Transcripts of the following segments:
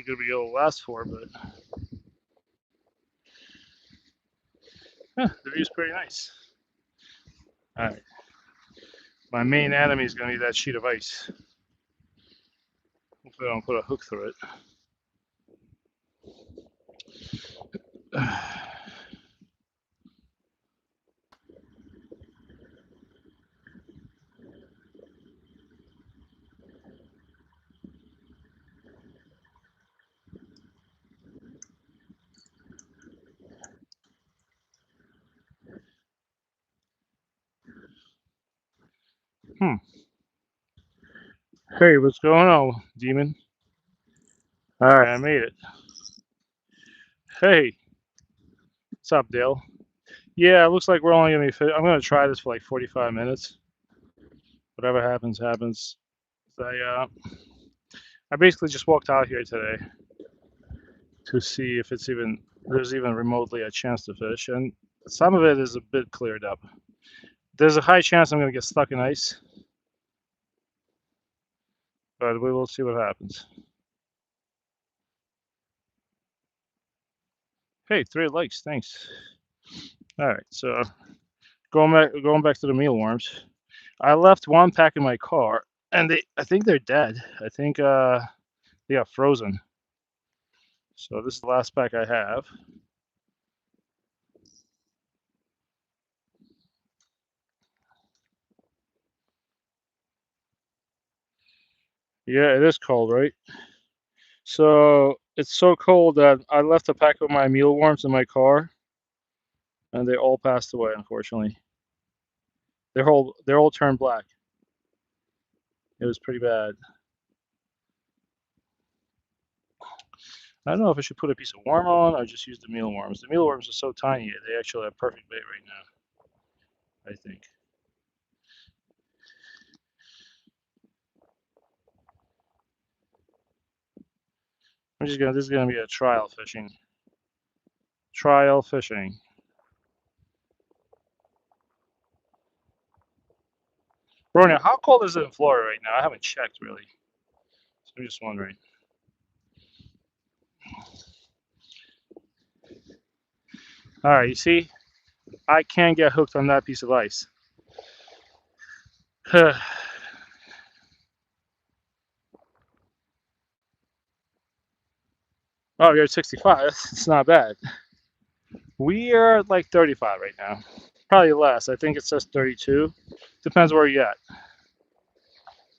going to be able to last for, but the view's pretty nice. All right. My main enemy is going to be that sheet of ice. Hopefully I don't put a hook through it. Hey, what's going on, demon? All right, I made it. Hey, what's up, Dale? Yeah, it looks like we're only going to be I'm going to try this for like 45 minutes. Whatever happens, happens. I basically just walked out here today to see if there's even remotely a chance to fish, and some of it is a bit cleared up. There's a high chance I'm going to get stuck in ice, but we will see what happens. Hey, 3 likes, thanks. All right, so going back to the mealworms. I left one pack in my car, and I think they're dead. I think they got frozen. So this is the last pack I have. Yeah, it is cold, right? So it's so cold that I left a pack of my mealworms in my car, and they all passed away. Unfortunately, they're all turned black. It was pretty bad. I don't know if I should put a piece of worm on or just use the mealworms. The mealworms are so tiny; they actually have perfect bait right now, I think. This is gonna be a trial fishing. Trial fishing. Bronya, how cold is it in Florida right now? I haven't checked really. So I'm just wondering. All right, you see, I can't get hooked on that piece of ice. Oh, you're at 65. It's not bad. We are at like 35 right now. Probably less. I think it says 32. Depends where you're at.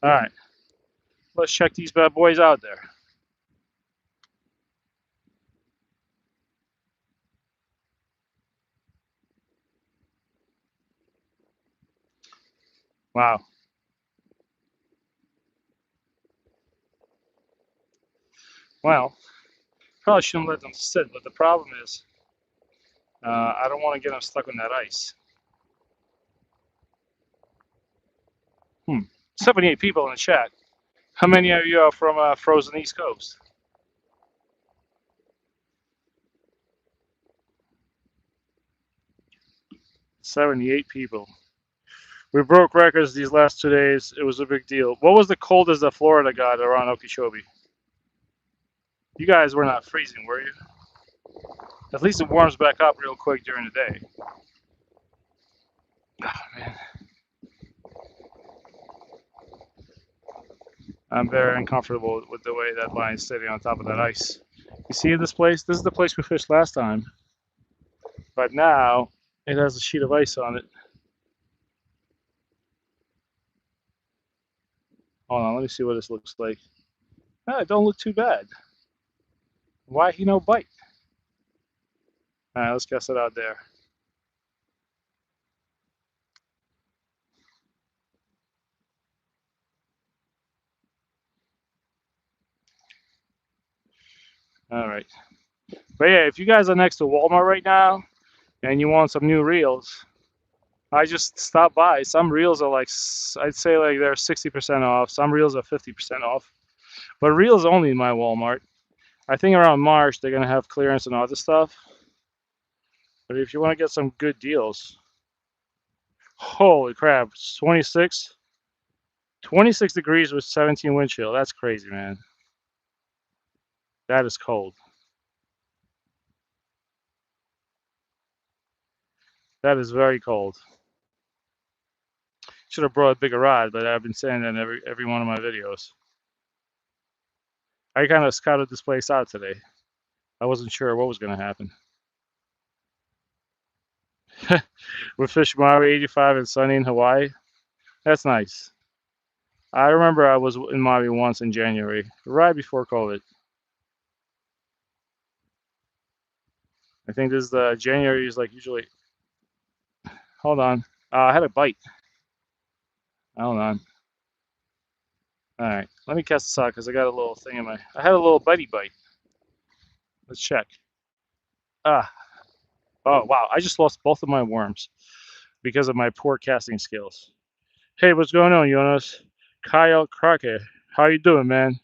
All right, let's check these bad boys out there. Wow. Well, probably shouldn't let them sit, but the problem is I don't want to get them stuck on that ice. 78 people in the chat. How many of you are from frozen East Coast? 78 people. We broke records these last 2 days. It was a big deal. What was the coldest that Florida got around Okeechobee? You guys were not freezing, were you? At least it warms back up real quick during the day. Oh, man. I'm very uncomfortable with the way that line is sitting on top of that ice. You see this place? This is the place we fished last time. But now it has a sheet of ice on it. Hold on, let me see what this looks like. Ah, it don't look too bad. Why he no bite? All right, let's cast it out there. All right. But yeah, if you guys are next to Walmart right now and you want some new reels, I just stopped by. Some reels are like, I'd say like they're 60% off. Some reels are 50% off. But reels only in my Walmart. I think around March they're gonna have clearance and other stuff. But if you want to get some good deals, holy crap, 26 degrees with 17 wind chill. That's crazy, man. That is cold. That is very cold. Should have brought a bigger rod, but I've been saying that in every one of my videos. I kind of scouted this place out today. I wasn't sure what was going to happen. With Fish Maui 85 and sunny in Hawaii. That's nice. I remember I was in Maui once in January, right before COVID. I think this is the January is like usually. Hold on. I had a bite. Hold on. All right. Let me cast this out because I got a little thing in my. I had a little bitey bite. Let's check. Ah. Oh, wow. I just lost both of my worms because of my poor casting skills. Hey, what's going on, Jonas? Kyle Crockett. How you doing, man?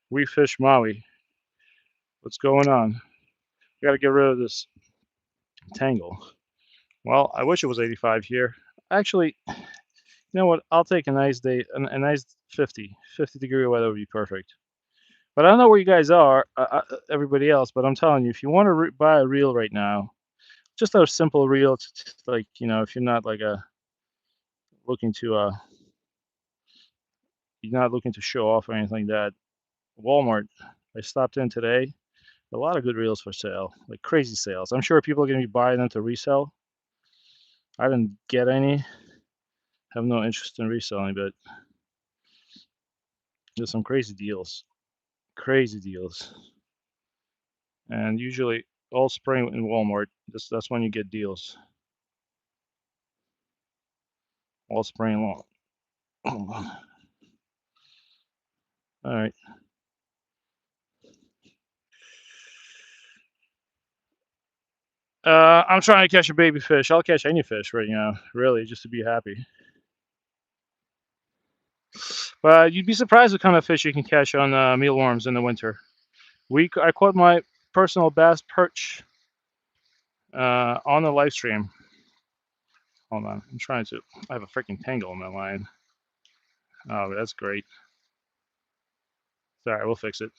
We fish Maui. What's going on? I got to get rid of this tangle. Well, I wish it was 85 here. Actually, you know what? I'll take a nice day, a nice 50-degree weather would be perfect. But I don't know where you guys are, everybody else, but I'm telling you, if you want to buy a reel right now, just a simple reel, like, if you're not like looking to, you're not looking to show off or anything like that, Walmart, I stopped in today, a lot of good reels for sale, like crazy sales. I'm sure people are going to be buying them to resell. I didn't get any, have no interest in reselling, but there's some crazy deals. Crazy deals. And usually all spring in Walmart, that's when you get deals. All spring long. All right. I'm trying to catch a baby fish. I'll catch any fish right now, really, just to be happy. But you'd be surprised what kind of fish you can catch on mealworms in the winter. I caught my personal bass perch on the live stream. Hold on, I'm trying to. I have a freaking tangle in my line. Oh, that's great. Sorry, we'll fix it.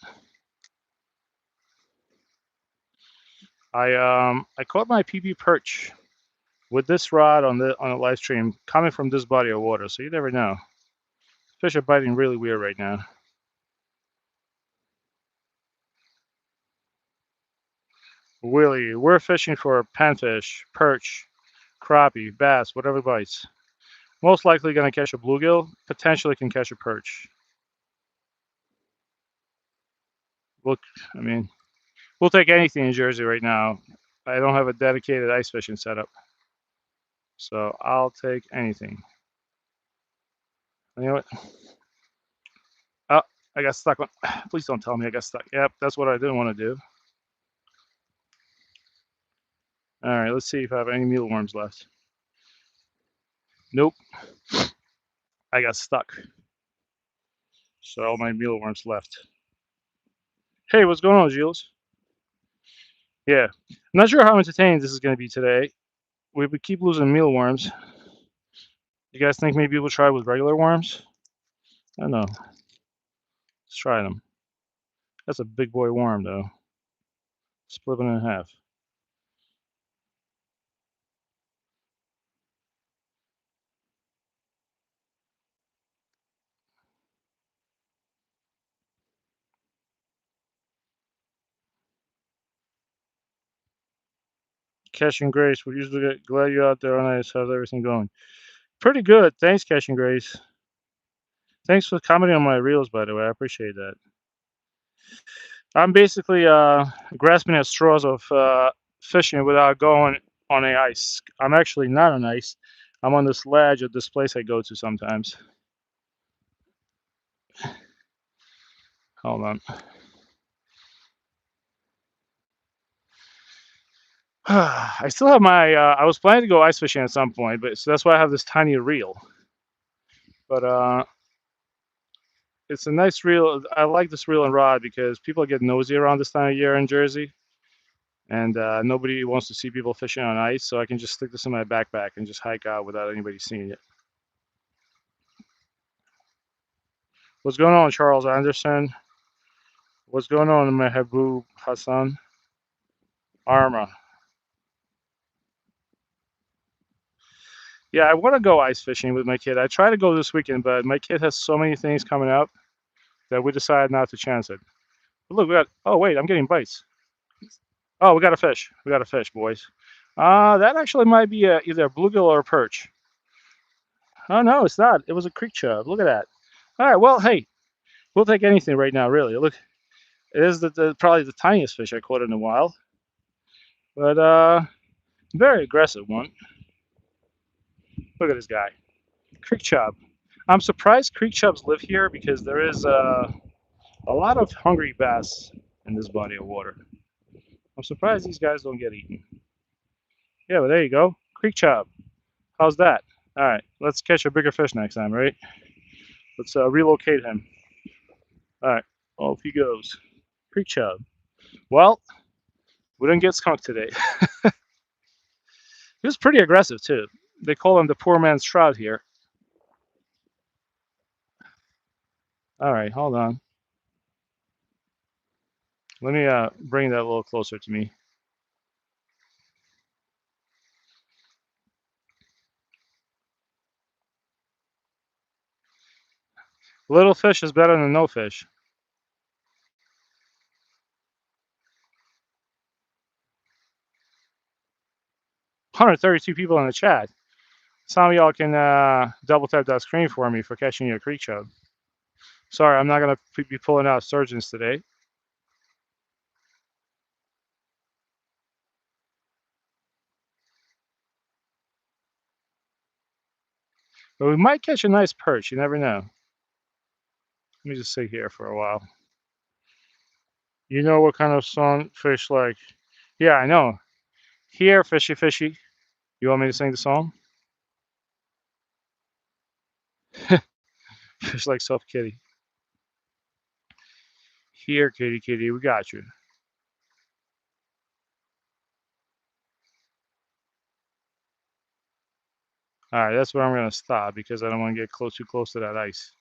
I caught my PB perch with this rod on the live stream coming from this body of water. So you never know. Fish are biting really weird right now. Willie, we're fishing for panfish, perch, crappie, bass, whatever bites. Most likely going to catch a bluegill. Potentially can catch a perch. Look, I mean, we'll take anything in Jersey right now. I don't have a dedicated ice fishing setup, so I'll take anything. You know what? Oh, I got stuck. Please don't tell me I got stuck. Yep, that's what I didn't want to do. All right, let's see if I have any mealworms left. Nope, I got stuck. So all my mealworms left. Hey, what's going on, Jules? Yeah, I'm not sure how entertaining this is going to be today. We keep losing mealworms. You guys think maybe we'll try with regular worms? I don't know. Let's try them. That's a big boy worm, though. Split it in half. Cash and Grace, we usually get glad you're out there on ice. How's everything going? Pretty good. Thanks, Cash and Grace. Thanks for commenting on my reels, by the way. I appreciate that. I'm basically grasping at straws of fishing without going on a ice. I'm actually not on ice. I'm on this ledge at this place I go to sometimes. Hold on. I still have my. I was planning to go ice fishing at some point, but so that's why I have this tiny reel. But it's a nice reel. I like this reel and rod because people get nosy around this time of year in Jersey, and nobody wants to see people fishing on ice. So I can just stick this in my backpack and just hike out without anybody seeing it. What's going on, Charles Anderson? What's going on, Mehabub Hassan? Arma. Yeah, I want to go ice fishing with my kid. I try to go this weekend, but my kid has so many things coming up that we decided not to chance it. But look, we got. Oh wait, I'm getting bites. Oh, we got a fish. We got a fish, boys. That actually might be either a bluegill or a perch. Oh no, it's not. It was a creek chub. Look at that. All right. Well, hey, we'll take anything right now. Really. Look, it is probably the tiniest fish I caught in a while, but very aggressive one. Look at this guy. Creek chub. I'm surprised creek chubs live here because there is a lot of hungry bass in this body of water. I'm surprised these guys don't get eaten. Yeah, but there you go. Creek chub. How's that? All right, let's catch a bigger fish next time, right? Let's relocate him. All right, off he goes. Creek chub. Well, we didn't get skunked today. He was pretty aggressive too. They call him the poor man's trout here. All right, hold on. Let me bring that a little closer to me. Little fish is better than no fish. 132 people in the chat. Some of y'all can double tap that screen for me for catching your creek chub. Sorry, I'm not going to be pulling out sturgeons today. But we might catch a nice perch. You never know. Let me just sit here for a while. You know what kind of song fish like? Yeah, I know. Here, fishy, fishy. You want me to sing the song? Fish like soft kitty. Here, kitty, kitty, we got you. All right, that's where I'm going to stop because I don't want to get too close to that ice.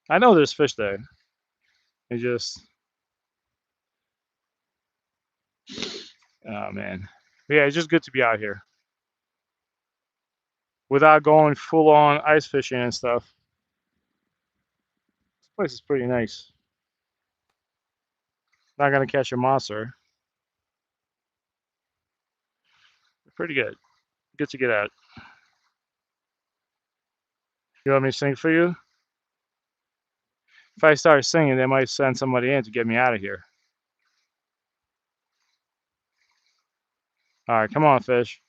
I know there's fish there. It just, oh man. But yeah, it's just good to be out here without going full on ice fishing and stuff. This place is pretty nice. Not going to catch a monster. Pretty good. Good to get out. You want me to sing for you? If I start singing, they might send somebody in to get me out of here. All right, come on, fish.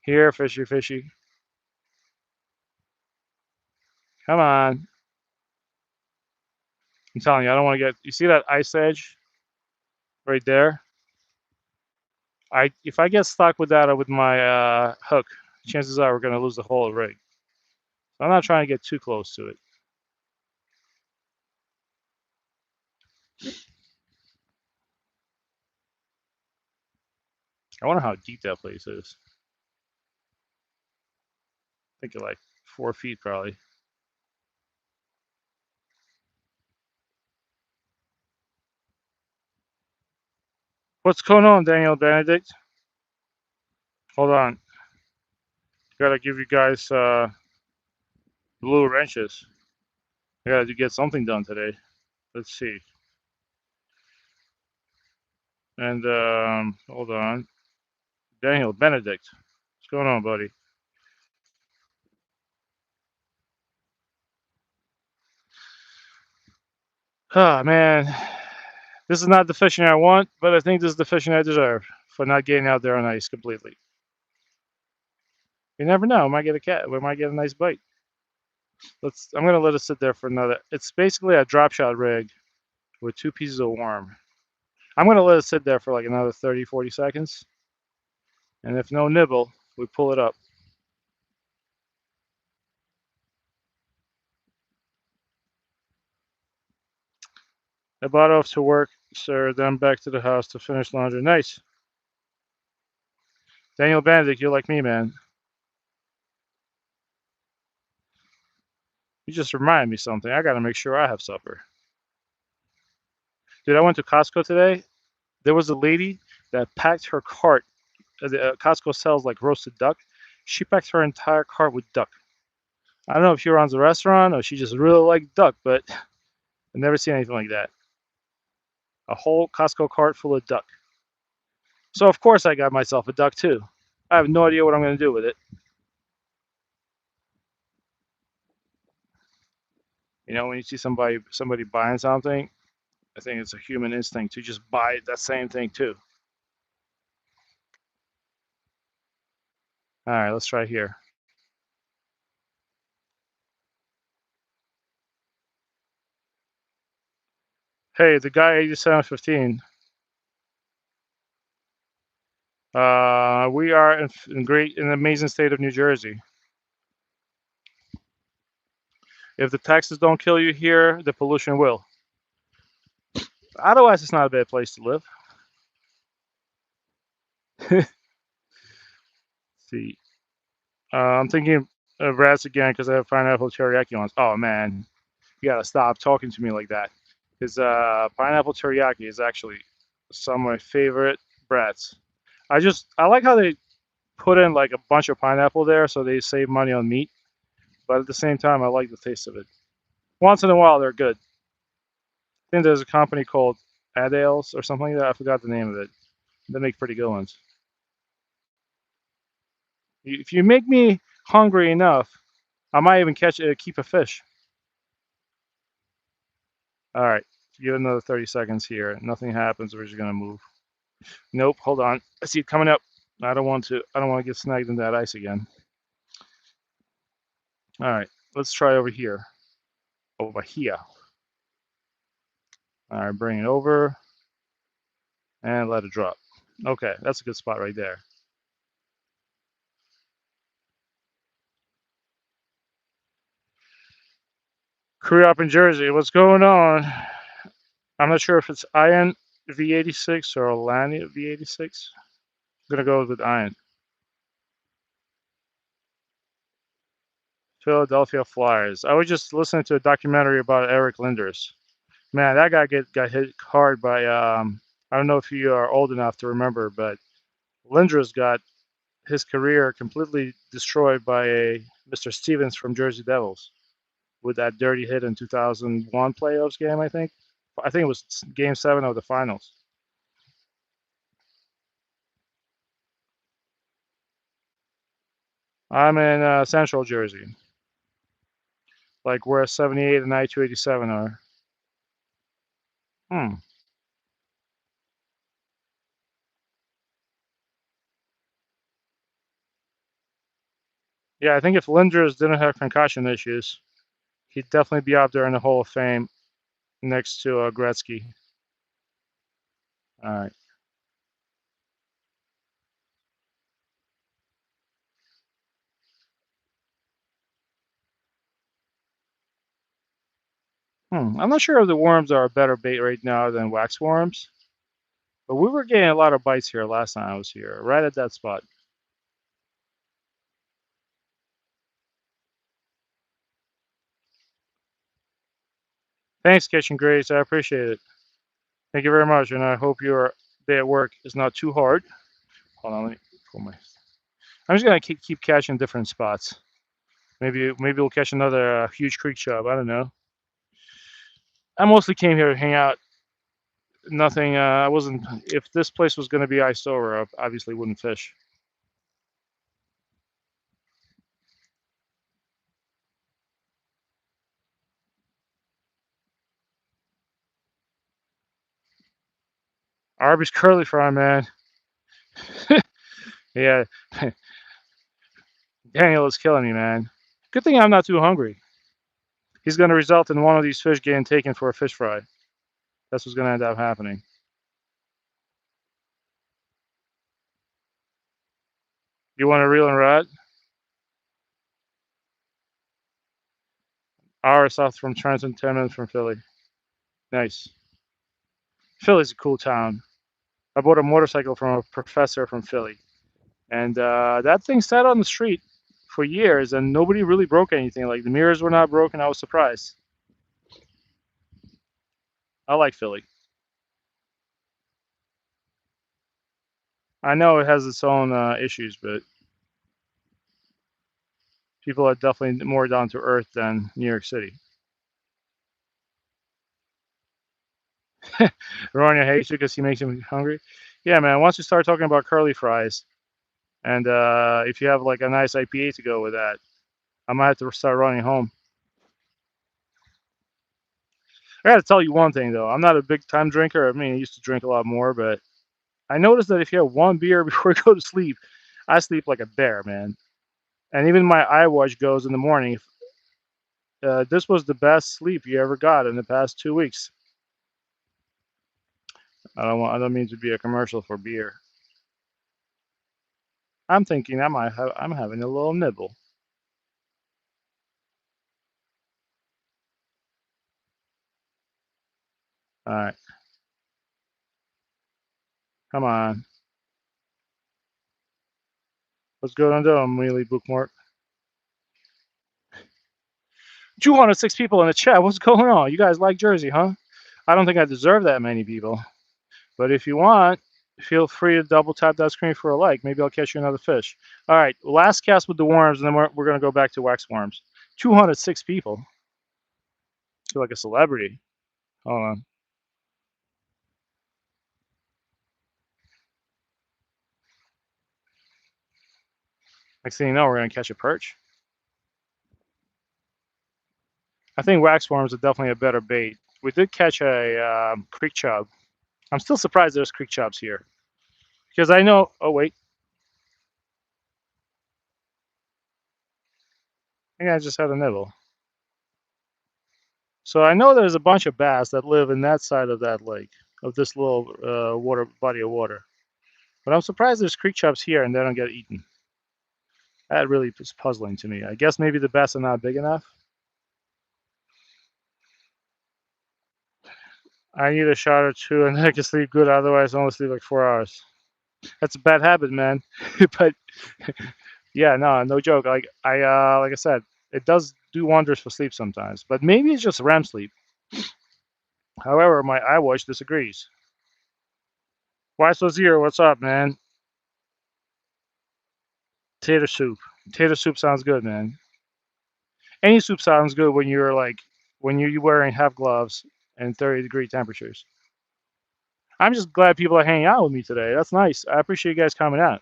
Here, fishy, fishy. Come on. I'm telling you, I don't want to get. You see that ice edge right there? If I get stuck with that with my hook, chances are we're gonna lose the whole rig. So I'm not trying to get too close to it. I wonder how deep that place is. I think it's like 4 feet probably. What's going on, Daniel Benedict? Hold on. Gotta give you guys little wrenches. I gotta get something done today. Let's see. And hold on. Daniel Benedict. What's going on, buddy? Ah, man. This is not the fishing I want, but I think this is the fishing I deserve for not getting out there on ice completely. You never know. We might get a cat. We might get a nice bite. I'm gonna let it sit there for another. It's basically a drop shot rig with 2 pieces of worm. I'm gonna let it sit there for like another 30, 40 seconds. And if no nibble, we pull it up. I bought off to work, sir, then back to the house to finish laundry. Nice. Daniel Benedict, you're like me, man. You just reminded me something. I gotta make sure I have supper. Dude, I went to Costco today. There was a lady that packed her cart. Costco sells like roasted duck. She packed her entire cart with duck. I don't know if she runs a restaurant or she just really liked duck, but I've never seen anything like that. A whole Costco cart full of duck. So of course I got myself a duck too. I have no idea what I'm going to do with it. You know, when you see somebody buying something, I think it's a human instinct to just buy that same thing too. All right, let's try here. Hey, the guy 8715. We are in the amazing state of New Jersey. If the taxes don't kill you here, the pollution will. Otherwise, it's not a bad place to live. See, I'm thinking of rats again because I have pineapple teriyaki ones. Oh man, you gotta stop talking to me like that. Because pineapple teriyaki is actually some of my favorite brats. I like how they put in like a bunch of pineapple there, so they save money on meat. But at the same time, I like the taste of it. Once in a while, they're good. I think there's a company called Adales or something like that. I forgot the name of it. They make pretty good ones. If you make me hungry enough, I might even keep a fish. All right, give it another 30 seconds here. Nothing happens. We're just gonna move. Nope. Hold on. I see it coming up. I don't want to. I don't want to get snagged in that ice again. All right. Let's try over here. Over here. All right. Bring it over and let it drop. Okay, that's a good spot right there. Crew up in Jersey. What's going on? I'm not sure if it's Iron V86 or Lani V86. I'm gonna go with Iron. Philadelphia Flyers. I was just listening to a documentary about Eric Linders. Man, that guy got hit hard by. I don't know if you are old enough to remember, but Linders got his career completely destroyed by a Mr. Stevens from Jersey Devils with that dirty hit in 2001 playoffs game. I think. I think it was Game 7 of the finals. I'm in Central Jersey, like where 78 and I-287 are. Hmm. Yeah, I think if Linders didn't have concussion issues, he'd definitely be out there in the Hall of Fame next to Gretzky. All right. I'm not sure if the worms are a better bait right now than wax worms, but we were getting a lot of bites here last time I was here, right at that spot. Thanks, Kitchen Grace. I appreciate it. Thank you very much, and I hope your day at work is not too hard. Hold on, let me pull my. I'm just gonna keep catching different spots. Maybe we'll catch another huge creek chub. I don't know. I mostly came here to hang out. Nothing. I wasn't. If this place was gonna be iced over, I obviously wouldn't fish. Arby's curly fry, man. Yeah, Daniel is killing me, man. Good thing I'm not too hungry. He's gonna result in one of these fish getting taken for a fish fry. That's what's gonna end up happening. You want a reel and rod? Hour south from Trenton, 10 minutes from Philly. Nice. Philly's a cool town. I bought a motorcycle from a professor from Philly, and that thing sat on the street for years, and nobody really broke anything. Like the mirrors were not broken. I was surprised. I like Philly. I know it has its own issues, but people are definitely more down to earth than New York City. Ronnie hates you because he makes him hungry. Yeah, man. Once you start talking about curly fries, and if you have like a nice IPA to go with that, I might have to start running home. I got to tell you one thing though. I'm not a big time drinker. I mean, I used to drink a lot more, but I noticed that if you have one beer before you go to sleep, I sleep like a bear, man. And even my iWatch goes in the morning. This was the best sleep you ever got in the past 2 weeks. I don't mean to be a commercial for beer. I'm thinking I'm having a little nibble. All right, come on. What's going on, doing, Mealy Bookmark? 206 people in the chat. What's going on? You guys like Jersey, huh? I don't think I deserve that many people. But if you want, feel free to double tap that screen for a like. Maybe I'll catch you another fish. All right, last cast with the worms, and then we're going to go back to wax worms. 206 people. I feel like a celebrity. Hold on. Next thing you know, we're going to catch a perch. I think wax worms are definitely a better bait. We did catch a creek chub. I'm still surprised there's creek chubs here. Because I know, oh wait, I think I just had a nibble. So I know there's a bunch of bass that live in that side of that lake, of this little water body of water. But I'm surprised there's creek chubs here and they don't get eaten. That really is puzzling to me. I guess maybe the bass are not big enough. I need a shot or two and then I can sleep good. Otherwise, I only sleep like 4 hours. That's a bad habit, man. But yeah, no, no joke. Like I said, it does do wonders for sleep sometimes. But maybe it's just REM sleep. However, my iWatch disagrees. Why so zero? What's up, man? Tater soup. Tater soup sounds good, man. Any soup sounds good when you're like when you're wearing half gloves and 30-degree temperatures. I'm just glad people are hanging out with me today. That's nice. I appreciate you guys coming out.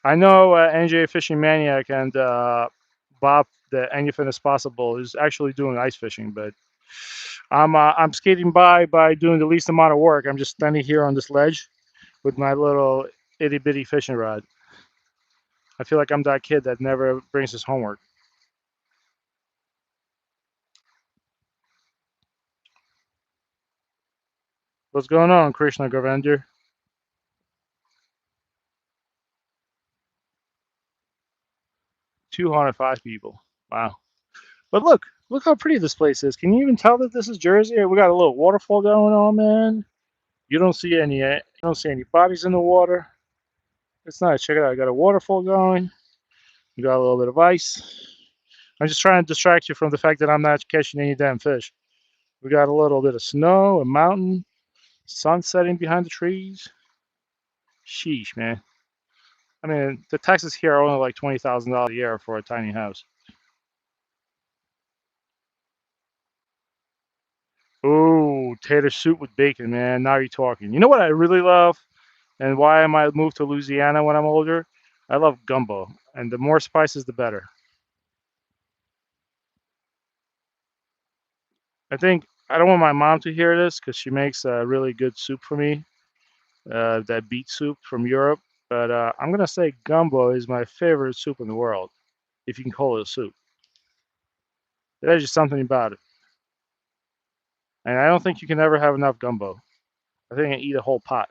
I know NJ Fishing Maniac and Bob, the anything is possible, is actually doing ice fishing, but I'm skating by doing the least amount of work. I'm just standing here on this ledge with my little itty bitty fishing rod. I feel like I'm that kid that never brings his homework. What's going on, Krishna Govender? 205 people. Wow. But look how pretty this place is. Can you even tell that this is Jersey? We got a little waterfall going on, man. You don't see any bodies in the water. It's nice. Check it out. I got a waterfall going. You got a little bit of ice. I'm just trying to distract you from the fact that I'm not catching any damn fish. We got a little bit of snow, a mountain, sun setting behind the trees. Sheesh, man. I mean, the taxes here are only like $20,000 a year for a tiny house. Oh, tater soup with bacon, man. Now you're talking. You know what I really love? And why I might move to Louisiana when I'm older? I love gumbo. And the more spices, the better. I think I don't want my mom to hear this because she makes a really good soup for me, that beet soup from Europe. But I'm going to say gumbo is my favorite soup in the world, if you can call it a soup. There's just something about it. And I don't think you can ever have enough gumbo. I think I eat a whole pot.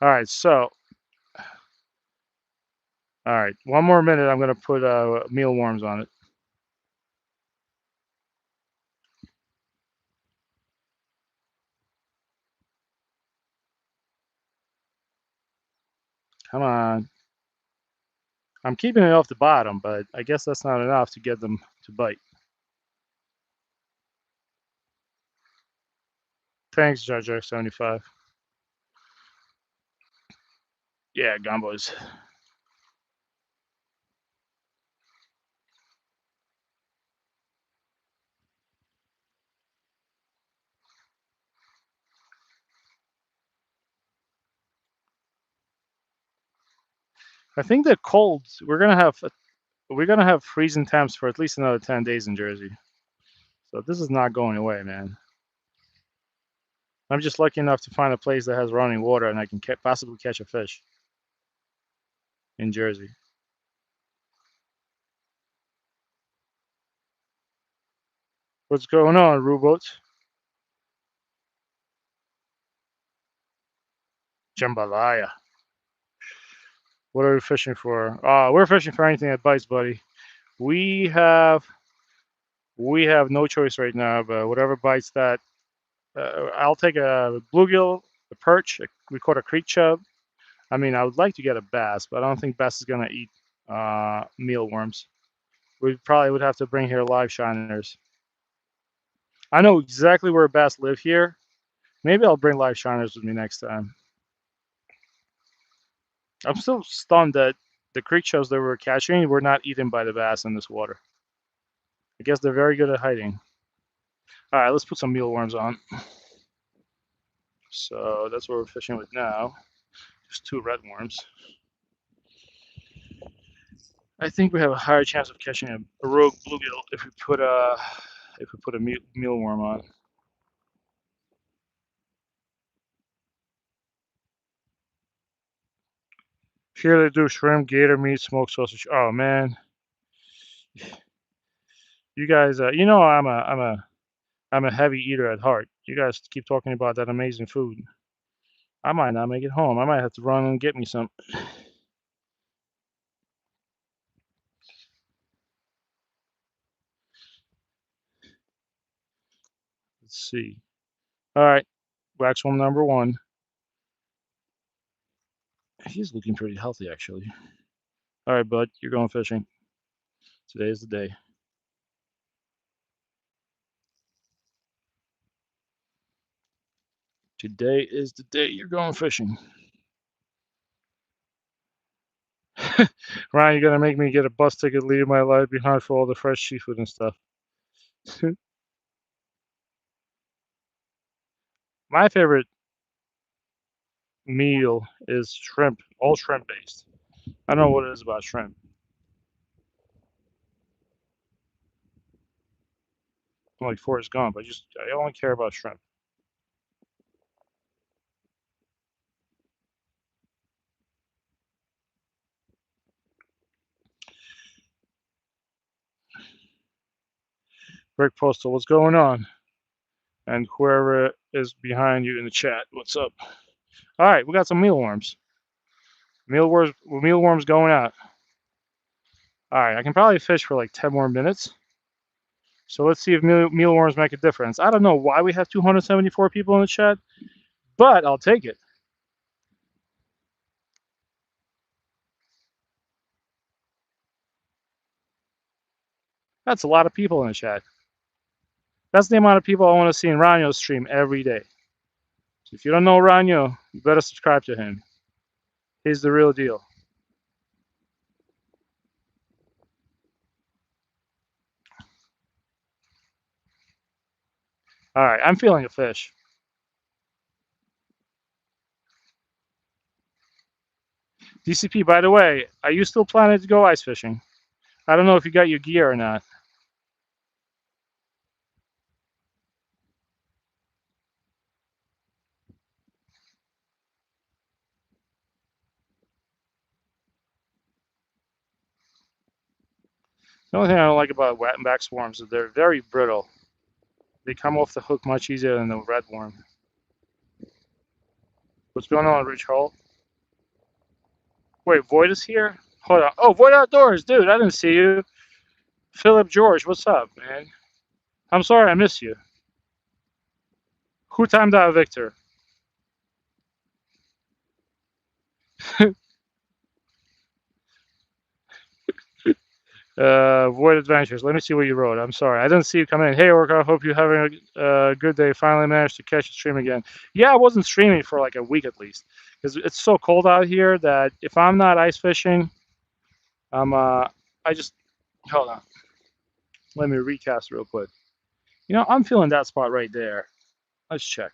All right, so all right, one more minute. I'm gonna put mealworms on it. Come on. I'm keeping it off the bottom, but I guess that's not enough to get them to bite. Thanks, Judge 75. Yeah, gumbos. I think the colds. We're gonna have freezing temps for at least another 10 days in Jersey. So this is not going away, man. I'm just lucky enough to find a place that has running water and I can possibly catch a fish in Jersey. What's going on, rowboats? Jambalaya. What are we fishing for? We're fishing for anything that bites, buddy. We have we have no choice right now, but whatever bites that. I'll take a bluegill, a perch. We caught a creek chub. I mean, I would like to get a bass, but I don't think bass is gonna eat mealworms. We probably would have to bring here live shiners. I know exactly where bass live here. Maybe I'll bring live shiners with me next time. I'm still stunned that the creek chubs that we're catching were not eaten by the bass in this water. I guess they're very good at hiding. All right, let's put some mealworms on. So that's what we're fishing with now. Just two red worms. I think we have a higher chance of catching a rogue bluegill if we put a mealworm on. Here they do shrimp, gator meat, smoked sausage. Oh man, you guys, I'm a heavy eater at heart. You guys keep talking about that amazing food. I might not make it home. I might have to run and get me some. Let's see. All right, waxworm number one. He's looking pretty healthy, actually. All right, bud, you're going fishing. Today is the day. Today is the day you're going fishing. Ryan, you're gonna make me get a bus ticket, leave my life behind for all the fresh seafood and stuff. My favorite meal is shrimp, all shrimp based. I don't know what it is about shrimp. I'm like Forrest Gump. I only care about shrimp. Rick Postal, what's going on? And whoever is behind you in the chat, what's up? All right, we got some mealworms. Mealworms going out. All right, I can probably fish for like 10 more minutes. So let's see if mealworms make a difference. I don't know why we have 274 people in the chat, but I'll take it. That's a lot of people in the chat. That's the amount of people I want to see in Ranyo's stream every day. So if you don't know Ranyo, you better subscribe to him. He's the real deal. All right, I'm feeling a fish. DCP, by the way, are you still planning to go ice fishing? I don't know if you got your gear or not. The only thing I don't like about wet and back swarms is they're very brittle. They come off the hook much easier than the red worm. What's going on, Rich Hole? Wait, Void is here? Hold on. Oh, Void Outdoors, dude, I didn't see you. Philip George, what's up, man? I'm sorry I missed you. Who timed out Victor? Void Adventures. Let me see what you wrote. I'm sorry. I didn't see you come in. Hey, Orca. Hope you're having a good day. Finally managed to catch a stream again. Yeah, I wasn't streaming for like a week at least because it's so cold out here that if I'm not ice fishing, I just hold on. Let me recast real quick. I'm feeling that spot right there. Let's check.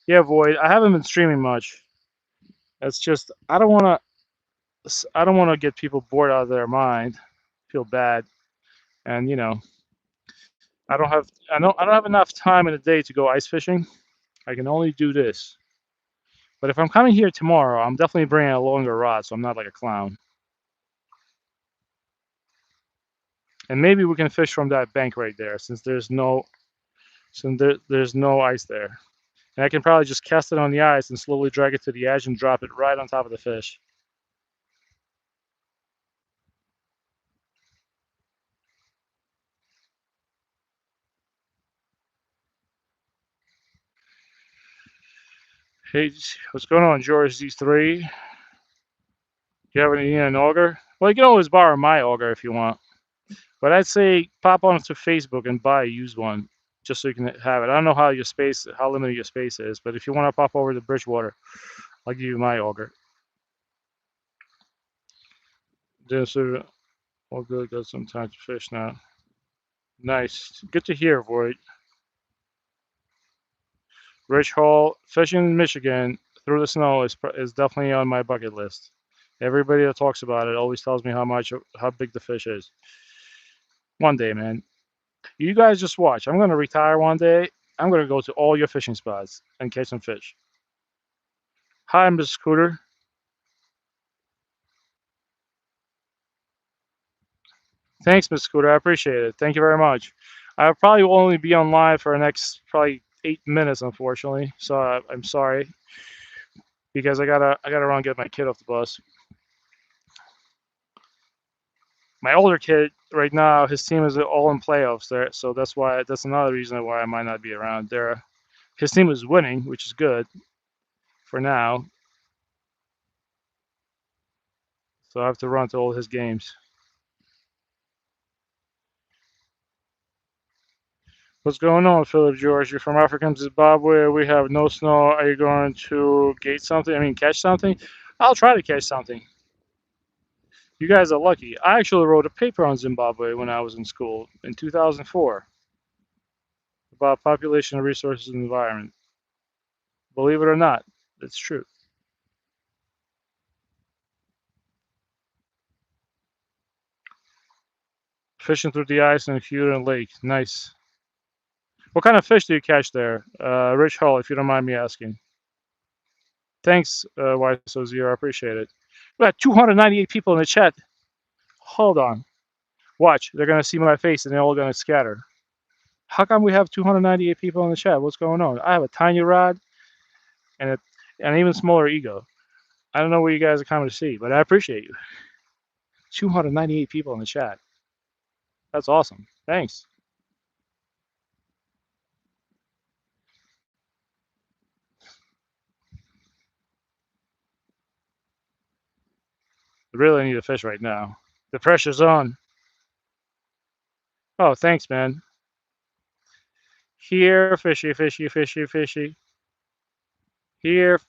Yeah, Void. I haven't been streaming much. It's just I don't want to get people bored out of their mind. Feel bad, and I don't have enough time in the day to go ice fishing. I can only do this. But if I'm coming here tomorrow, I'm definitely bringing a longer rod, so I'm not like a clown. And maybe we can fish from that bank right there, since there's no ice there. And I can probably just cast it on the ice and slowly drag it to the edge and drop it right on top of the fish. Hey, what's going on, George Z3? You have an auger? Well, you can always borrow my auger if you want. But I'd say pop onto Facebook and buy a used one, just so you can have it. I don't know how limited your space is, but if you want to pop over to Bridgewater, I'll give you my auger. Just all good. Got some time to fish now. Nice. Good to hear, Void. Rich Hall fishing in Michigan through the snow is definitely on my bucket list. Everybody that talks about it always tells me how big the fish is. One day, man. You guys just watch. I'm gonna retire one day. I'm gonna go to all your fishing spots and catch some fish. Hi, Mr. Scooter. Thanks, Mr. Scooter. I appreciate it. Thank you very much. I probably will only be online for the next probably 8 minutes, unfortunately. So I'm sorry because I gotta run and get my kid off the bus. My older kid right now, his team is all in playoffs there, so that's another reason why I might not be around there. His team is winning, which is good for now. So I have to run to all his games. What's going on, Philip George? You're from African Zimbabwe. We have no snow. Are you going to gate something? I mean, catch something? I'll try to catch something. You guys are lucky. I actually wrote a paper on Zimbabwe when I was in school in 2004 about population, resources, and environment. Believe it or not, it's true. Fishing through the ice in a Huron lake. Nice. What kind of fish do you catch there? Rich Hull, if you don't mind me asking. Thanks, YSO0. I appreciate it. We got 298 people in the chat. Hold on. Watch. They're going to see my face and they're all going to scatter. How come we have 298 people in the chat? What's going on? I have a tiny rod and an even smaller ego. I don't know what you guys are coming to see, but I appreciate you. 298 people in the chat. That's awesome. Thanks. I really need a fish right now. The pressure's on. Oh, thanks, man. Here, fishy, fishy, fishy, fishy. Here,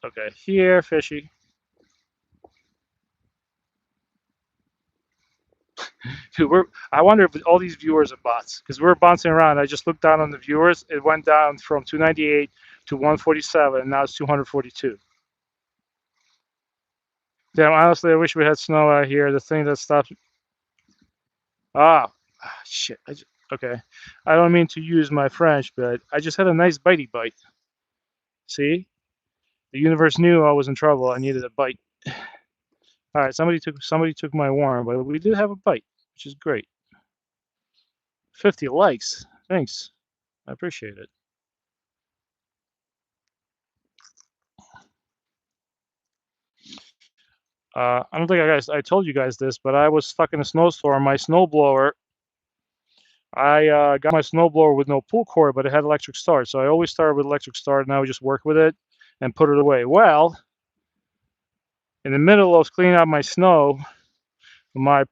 okay. Here, fishy. Dude, I wonder if all these viewers are bots because we're bouncing around. I just looked down on the viewers. It went down from 298 to 147. And now it's 242. Damn, honestly, I wish we had snow out here. The thing that stops. Shit. Okay. I don't mean to use my French, but I just had a nice bitey bite. See? The universe knew I was in trouble. I needed a bite. All right, somebody took my worm, but we did have a bite, which is great. 50 likes. Thanks. I appreciate it. I don't think I told you guys this, but I was stuck in a snowstorm. My snowblower, I got my snowblower with no pull cord, but it had electric start. So I always started with electric start, and I would just work with it and put it away. Well, In the middle of cleaning out my snow, my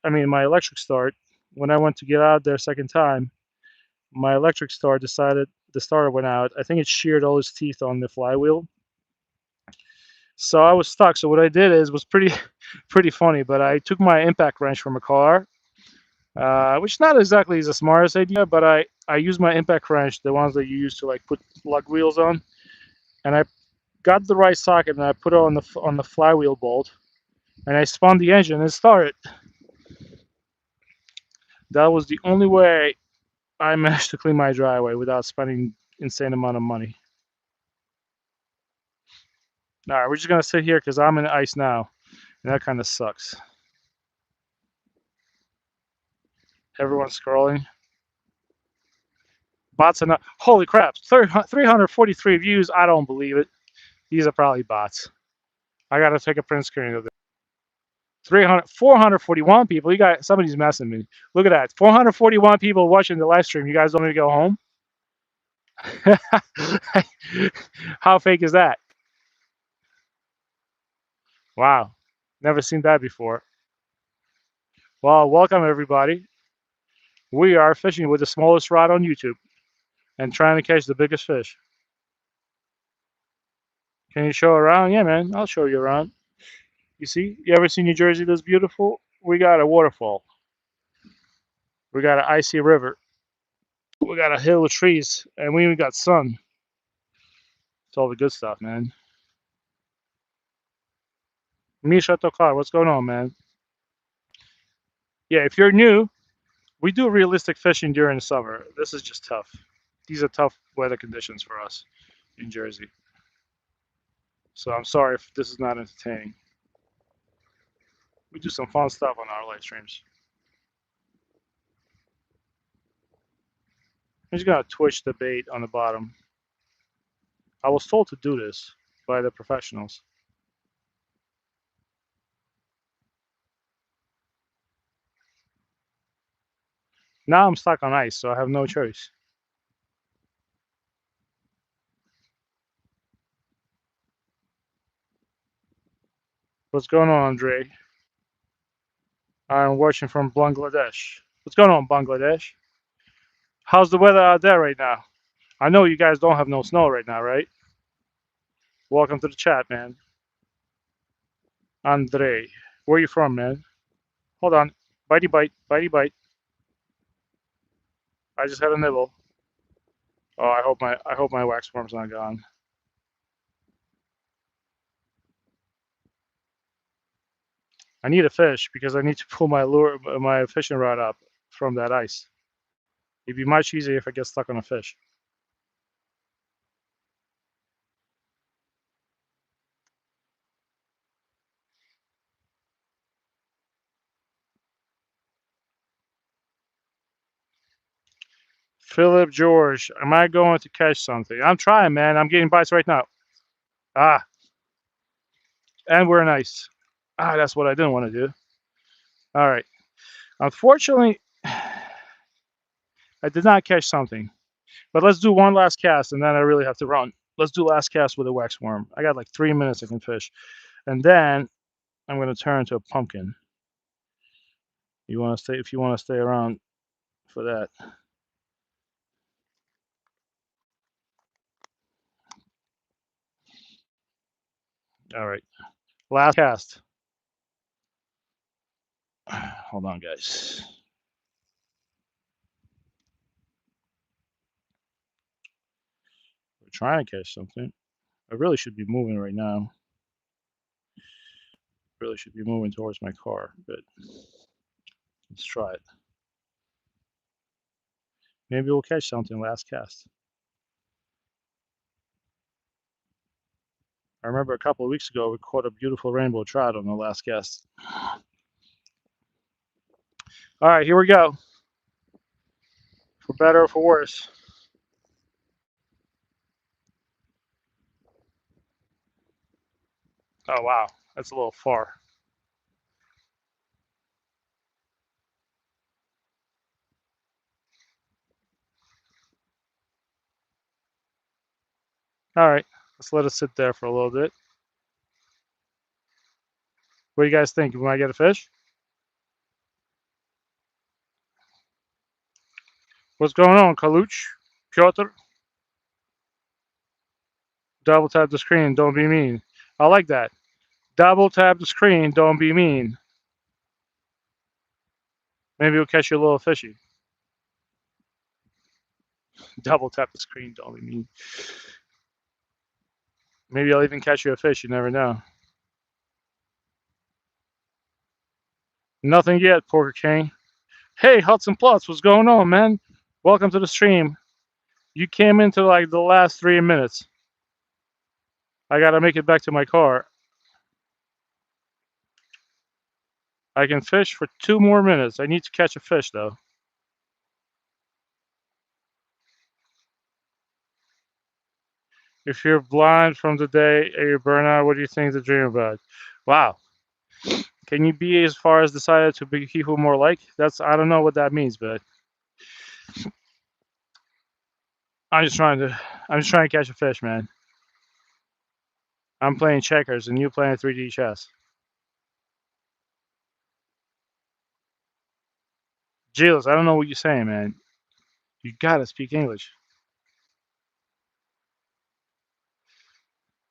my electric start, when I went to get out there second time, my electric start decided the starter went out. I think it sheared all its teeth on the flywheel. So I was stuck. So what I did was pretty pretty funny, but I took my impact wrench from a car, which not exactly is the smartest idea, but I used my impact wrench, the ones that you use to like put lug wheels on, and I got the right socket and I put it on the flywheel bolt, and I spun the engine and started. That was the only way I managed to clean my driveway without spending insane amount of money. All right, we're just gonna sit here because I'm in ice now, and that kind of sucks. Everyone's scrolling. Bots are not. Holy crap! 343 views. I don't believe it. These are probably bots. I gotta take a print screen of this. 441 people. You got somebody's messing me. Look at that. 441 people watching the live stream. You guys don't need to go home. How fake is that? Wow. Never seen that before. Well, welcome everybody. We are fishing with the smallest rod on YouTube and trying to catch the biggest fish. Can you show around? Yeah, man. I'll show you around. You see? You ever seen New Jersey that's beautiful? We got a waterfall. We got an icy river. We got a hill of trees, and we even got sun. It's all the good stuff, man. Misha Tokar, what's going on, man? Yeah, if you're new, we do realistic fishing during the summer. This is just tough. These are tough weather conditions for us in Jersey. So I'm sorry if this is not entertaining. We do some fun stuff on our live streams. I'm just gonna twitch the bait on the bottom. I was told to do this by the professionals. Now I'm stuck on ice, so I have no choice. What's going on, Andre? I'm watching from Bangladesh. What's going on, Bangladesh? How's the weather out there right now? I know you guys don't have no snow right now, right? Welcome to the chat, man. Andre, where you from, man? Hold on. Bitey bite, bitey bite. I just had a nibble. Oh, I hope my wax worm's not gone. I need a fish because I need to pull my fishing rod up from that ice. It'd be much easier if I get stuck on a fish. Philip George, am I going to catch something? I'm trying, man. I'm getting bites right now. Ah, and we're in ice. Ah, that's what I didn't want to do. All right. Unfortunately, I did not catch something. But let's do one last cast, and then I really have to run. Let's do last cast with a wax worm. I got like 3 minutes I can fish, and then I'm gonna turn to a pumpkin. You want to stay? If you want to stay around for that. All right. Last cast. Hold on, guys. We're trying to catch something. I really should be moving right now. Really should be moving towards my car, but let's try it. Maybe we'll catch something last cast. I remember a couple of weeks ago we caught a beautiful rainbow trout on the last cast. All right, here we go. For better or for worse. Oh wow, that's a little far. All right, let's let it sit there for a little bit. What do you guys think? We might get a fish? What's going on, Kaluch? Piotr? Double tap the screen. Don't be mean. I like that. Double tap the screen. Don't be mean. Maybe we'll catch you a little fishy. Double tap the screen. Don't be mean. Maybe I'll even catch you a fish. You never know. Nothing yet, Porker King. Hey, Hudson Plus, what's going on, man? Welcome to the stream. You came into like the last 3 minutes. I gotta make it back to my car. I can fish for 2 more minutes. I need to catch a fish though. If you're blind from the day you burn out, what do you think to dream about? Wow. Can you be as far as decided to be he who more like? I don't know what that means, but I'm just trying to catch a fish, man. I'm playing checkers and you playing 3D chess. Jules, I don't know what you're saying, man. You gotta speak English.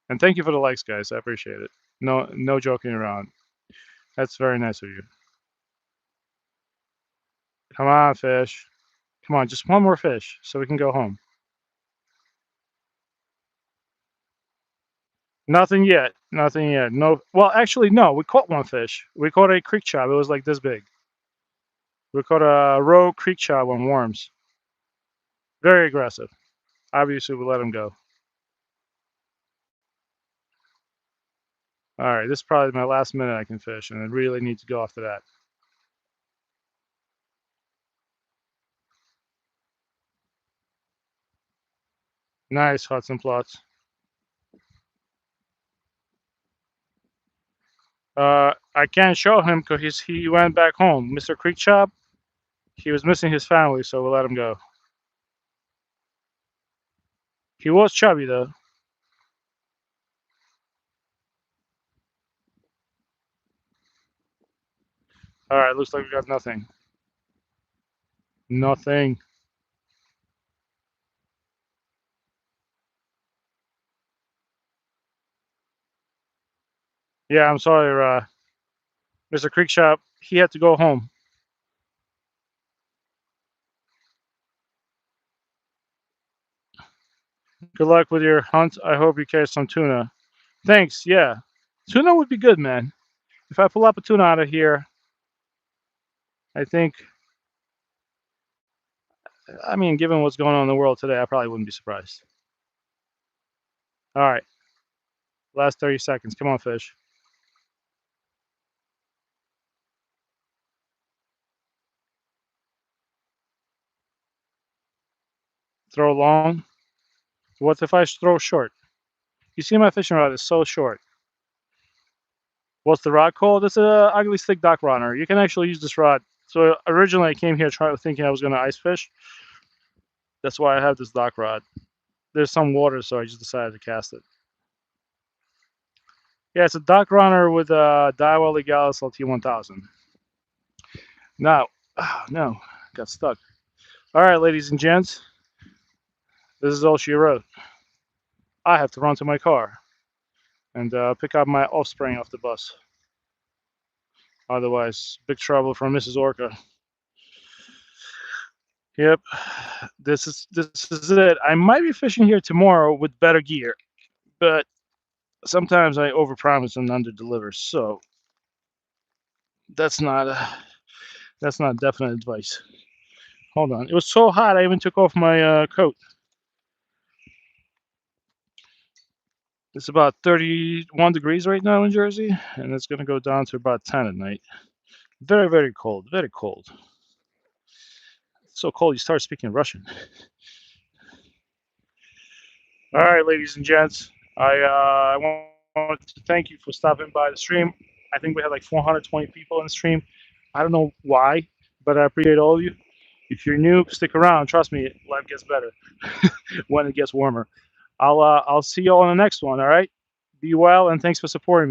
And thank you for the likes, guys. I appreciate it. No joking around. That's very nice of you. Come on, fish. Come on, just one more fish so we can go home. Nothing yet. Nothing yet. No. Well, actually, no. We caught one fish. We caught a creek chub. It was like this big. We caught a roe creek chub on worms. Very aggressive. Obviously, we let him go. All right, this is probably my last minute I can fish, and I really need to go after that. Nice, Hudson Plots. I can't show him because he went back home. Mr. Creek Chop, he was missing his family, so we'll let him go. He was chubby though. All right, looks like we got nothing. Nothing. Yeah, I'm sorry, Mr. Creek Chop. He had to go home. Good luck with your hunt. I hope you catch some tuna. Thanks. Yeah, tuna would be good, man. If I pull up a tuna out of here, I think. I mean, given what's going on in the world today, I probably wouldn't be surprised. All right, last 30 seconds. Come on, fish. Throw long. What if I throw short? You see, my fishing rod is so short. What's the rod called? It's a ugly stick dock runner. You can actually use this rod. So originally I came here thinking I was going to ice fish. That's why I have this dock rod. There's some water, so I just decided to cast it. Yeah, it's a dock runner with a Daiwa Legalis LT1000. Now, oh, no, got stuck. All right, ladies and gents, this is all she wrote. I have to run to my car and pick up my offspring off the bus. Otherwise, big trouble from Mrs. Orca. Yep, this is it. I might be fishing here tomorrow with better gear, but sometimes I overpromise and underdeliver. So that's not definite advice. Hold on, it was so hot I even took off my coat. It's about 31 degrees right now in Jersey, and it's gonna go down to about 10 at night. Very, very cold. Very cold. It's so cold you start speaking Russian. All right, ladies and gents, I want to thank you for stopping by the stream. I think we had like 420 people in the stream. I don't know why, but I appreciate all of you. If you're new, stick around. Trust me, life gets better when it gets warmer. I'll see you all on the next one. All right. Be well, and thanks for supporting me.